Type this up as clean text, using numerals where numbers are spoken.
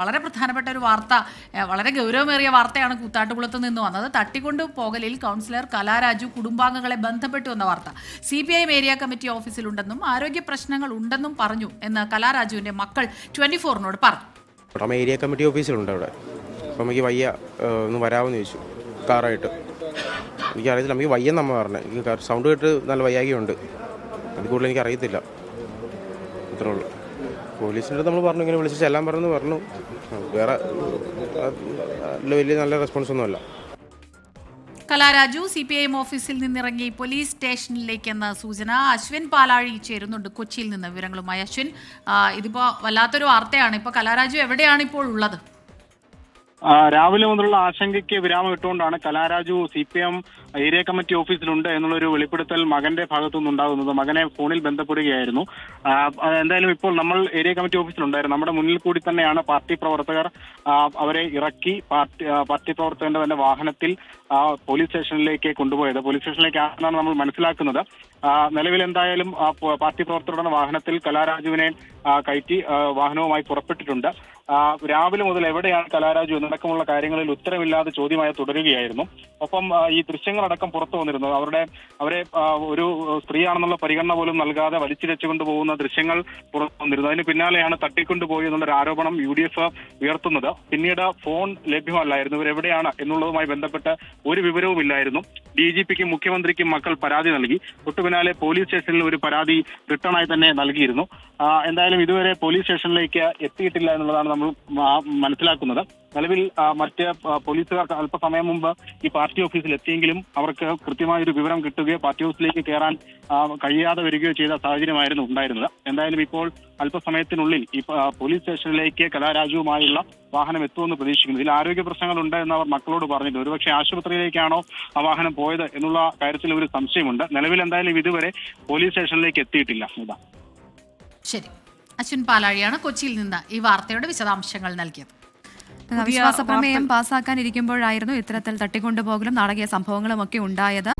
വളരെ പ്രധാനപ്പെട്ട ഒരു വാർത്ത, വളരെ ഗൗരവമേറിയ വാർത്തയാണ് കൂത്താട്ടുകുളത്ത് നിന്ന് വന്നത്. തട്ടിക്കൊണ്ടു പോകലിൽ കൗൺസിലർ കലാരാജു കുടുംബാംഗങ്ങളെ ബന്ധപ്പെട്ടു എന്ന വാർത്ത. CPIM ഏരിയ കമ്മിറ്റി ഓഫീസിലുണ്ടെന്നും ആരോഗ്യ പ്രശ്നങ്ങൾ ഉണ്ടെന്നും പറഞ്ഞു എന്ന് കലാരാജുവിന്റെ മക്കൾ 24-നോട് പറഞ്ഞു. ഏരിയ കമ്മിറ്റി ഓഫീസിലുണ്ട് അവിടെ. അപ്പോൾ നമുക്ക് വയ്യ ഒന്ന് വരാമെന്ന് ചോദിച്ചു കാറായിട്ട്. എനിക്കറിയത്തില്ല, നമുക്ക് വയ്യെന്ന് അമ്മ പറഞ്ഞത്. എനിക്ക് സൗണ്ട് കേട്ട് നല്ല വയ്യാകിയുണ്ട്. അത് കൂടുതൽ എനിക്ക് അറിയത്തില്ല. ഇത്രേ ഉള്ളൂ. പോലീസിൻ്റെ അടുത്ത് നമ്മൾ പറഞ്ഞു, ഇങ്ങനെ വിളിച്ച് ചെല്ലാൻ പറഞ്ഞു. വേറെ വലിയ നല്ല റെസ്പോൺസൊന്നുമല്ല. കലാരാജു CPIM ഓഫീസിൽ നിന്നിറങ്ങി പോലീസ് സ്റ്റേഷനിലേക്കെന്ന സൂചന. അശ്വിൻ പാലാഴി ചേരുന്നുണ്ട് കൊച്ചിയിൽ നിന്ന് വിവരങ്ങളുമായി. അശ്വിൻ, ഇതിപ്പോൾ വല്ലാത്തൊരു വാർത്തയാണ്. ഇപ്പോൾ കലാരാജു എവിടെയാണ് ഇപ്പോൾ ഉള്ളത്? രാവിലെ മുതലുള്ള ആശങ്കയ്ക്ക് വിരാമം ഇട്ടുകൊണ്ടാണ് കലാരാജു CPIM ഏരിയ കമ്മിറ്റി ഓഫീസിലുണ്ട് എന്നുള്ളൊരു വെളിപ്പെടുത്തൽ മകന്റെ ഭാഗത്തുനിന്നുണ്ടാകുന്നത്. മകനെ ഫോണിൽ ബന്ധപ്പെടുകയായിരുന്നു. എന്തായാലും ഇപ്പോൾ നമ്മൾ ഏരിയ കമ്മിറ്റി ഓഫീസിലുണ്ടായിരുന്നു. നമ്മുടെ മുന്നിൽ കൂടി തന്നെയാണ് പാർട്ടി പ്രവർത്തകർ അവരെ ഇറക്കി പാർട്ടി പ്രവർത്തകന്റെ തന്നെ വാഹനത്തിൽ പോലീസ് സ്റ്റേഷനിലേക്ക് കൊണ്ടുപോയത്. പോലീസ് സ്റ്റേഷനിലേക്ക് ആണെന്നാണ് നമ്മൾ മനസ്സിലാക്കുന്നത്. നിലവിൽ എന്തായാലും പാർട്ടി പ്രവർത്തകരുടെ വാഹനത്തിൽ കലാരാജുവിനെ കയറ്റി വാഹനവുമായി പുറപ്പെട്ടിട്ടുണ്ട്. രാവിലെ മുതൽ എവിടെയാണ് കലാരാജു എന്നടക്കമുള്ള കാര്യങ്ങളിൽ ഉത്തരവില്ലാതെ ചോദ്യമായി തുടരുകയായിരുന്നു. ഒപ്പം ഈ ദൃശ്യങ്ങളടക്കം പുറത്തു വന്നിരുന്നു. അവരെ ഒരു സ്ത്രീയാണെന്നുള്ള പരിഗണന പോലും നൽകാതെ വലിച്ചിഴച്ചുകൊണ്ട് പോകുന്ന ദൃശ്യങ്ങൾ പുറത്തു വന്നിരുന്നു. അതിന് പിന്നാലെയാണ് തട്ടിക്കൊണ്ടുപോയി എന്നുള്ളൊരു ആരോപണം UDF ഉയർത്തുന്നത്. പിന്നീട് ഫോൺ ലഭ്യമല്ലായിരുന്നു. ഇവരെവിടെയാണ് എന്നുള്ളതുമായി ബന്ധപ്പെട്ട് ഒരു വിവരവുമില്ലായിരുന്നു. DGPക്കും മുഖ്യമന്ത്രിക്കും മക്കൾ പരാതി നൽകി. തൊട്ടു പിന്നാലെ പോലീസ് സ്റ്റേഷനിൽ ഒരു പരാതി റിട്ടേണായി തന്നെ നൽകിയിരുന്നു. എന്തായാലും ഇതുവരെ പോലീസ് സ്റ്റേഷനിലേക്ക് എത്തിയിട്ടില്ല എന്നുള്ളതാണ് നമ്മൾ മനസ്സിലാക്കുന്നത്. നിലവിൽ മറ്റ് പോലീസുകാർക്ക് അല്പസമയം മുമ്പ് ഈ പാർട്ടി ഓഫീസിൽ എത്തിയെങ്കിലും അവർക്ക് കൃത്യമായൊരു വിവരം കിട്ടുകയോ പാർട്ടി ഓഫീസിലേക്ക് കയറാൻ കഴിയാതെ വരികയോ ചെയ്ത സാഹചര്യമായിരുന്നു ഉണ്ടായിരുന്നത്. എന്തായാലും ഇപ്പോൾ അല്പസമയത്തിനുള്ളിൽ ഈ പോലീസ് സ്റ്റേഷനിലേക്ക് കലാരാജുവുമായുള്ള വാഹനം എത്തുമെന്ന് പ്രതീക്ഷിക്കുന്നു. ഇതിൽ ആരോഗ്യ പ്രശ്നങ്ങളുണ്ട് എന്ന് അവർ മക്കളോട് പറഞ്ഞിട്ടുണ്ട്. ഒരുപക്ഷെ ആശുപത്രിയിലേക്കാണോ ആ വാഹനം പോയത് എന്നുള്ള കാര്യത്തിൽ ഒരു സംശയമുണ്ട്. നിലവിൽ എന്തായാലും ഇതുവരെ പോലീസ് സ്റ്റേഷനിലേക്ക് എത്തിയിട്ടില്ല. ശരി, അശ്വിൻ പാലാഴിയാണ് കൊച്ചിയിൽ നിന്ന് ഈ വാർത്തയുടെ വിശദാംശങ്ങൾ നൽകിയത്. അവിശ്വാസ പ്രമേയം പാസ്സാക്കാനിരിക്കുമ്പോഴായിരുന്നു ഇത്തരത്തിൽ തട്ടിക്കൊണ്ടുപോകലും നാടകീയ സംഭവങ്ങളും ഒക്കെ ഉണ്ടായത്.